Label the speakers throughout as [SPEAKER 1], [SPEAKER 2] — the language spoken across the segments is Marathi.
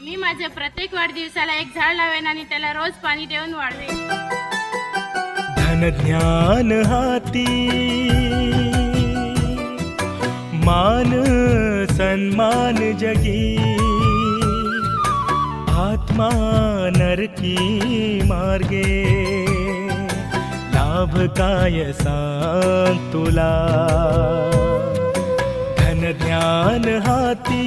[SPEAKER 1] मी माझ्या प्रत्येक वाढदिवसाला एक झाड लावेन आणि त्याला रोज पाणी देऊन वाढवेन.
[SPEAKER 2] धन ज्ञान हाती मान सन्मान जगी, आत्मा नरकी मार्गे लाभ काय सांग तुला. धन ज्ञान हाती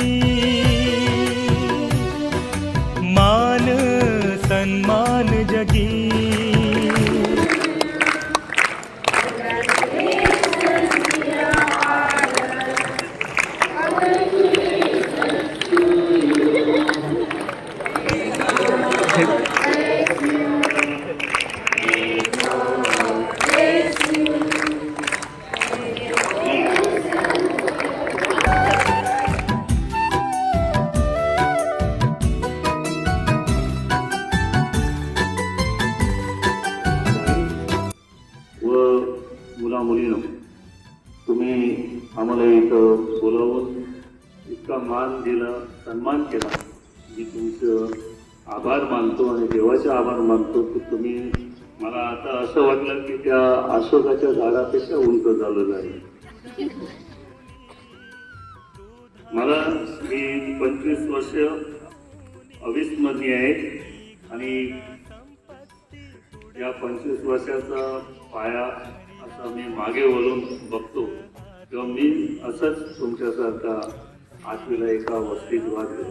[SPEAKER 2] मान सन्मान जगी.
[SPEAKER 3] मुलीनो, तुम्ही आम्हाला इथं बोलावून इतका मान दिला, सन्मान केला. मी तुमचं आभार मानतो आणि देवाचे आभार मानतो की तुम्ही मला आता असं वाटलं की त्या अशोकाच्या झाडापेक्षा उंच झालं आहे. मी 25 वर्ष अविस्मरणीय आहे आणि या 25 वर्षाचा पाया असा मी मागे वळून बघतो तेव्हा मी असंच तुमच्यासारखा 8वीला एका वस्तीत वाढलो.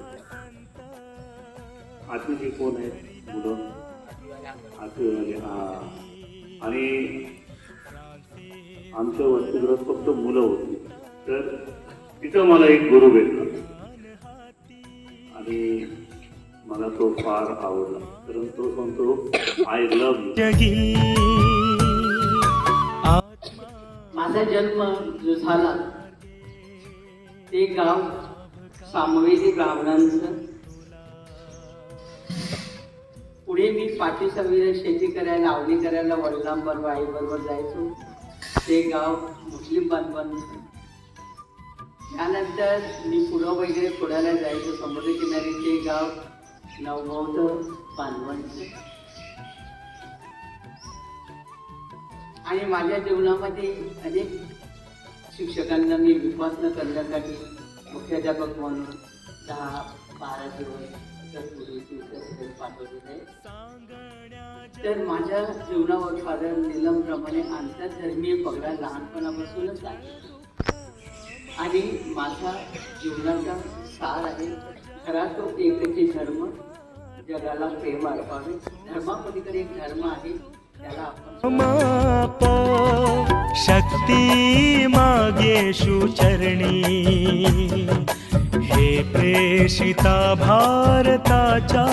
[SPEAKER 3] 8वी कोण आहेत मुलं? 8वीवाले. आणि आमच्या वसतिगृहात फक्त मुलं होती. तर तिथं मला एक गुरु भेटला आणि मला तो फार आवडला. कारण तो म्हणतो आय लव्ह यू.
[SPEAKER 4] माझा जन्म जो झाला ते गाव सामवेदी ब्राह्मणांचं. पुढे मी 5वी 6वीला शेती करायला, आवडी करायला वडिलांबरोबर आईबरोबर जायचो. ते गाव मुस्लिम बांधवांचं. त्यानंतर मी पुढं वगैरे पुढायला जायचो समुद्रकिनारी. ते गाव नवबौद्ध बांधवांचं. आणि माझ्या जीवनामध्ये अनेक शिक्षकांना मी विश्वासना करण्यासाठी मुख्याध्यापक म्हणून 10-12 दिवस पाठवलेले. तर माझ्या जीवनावर फादर नीलमप्रमाणे आंतरधर्मीय पगडा लहानपणापासूनच आहे. आणि माझा जीवनाचा सार आहे खरा तो एकच धर्म, जगाला प्रेम अर्पावे. धर्मापलीकडे एक धर्म आहे त्याला आपण
[SPEAKER 2] शक्ती मागेशु चरणी, हे प्रेषिता भारताच्या.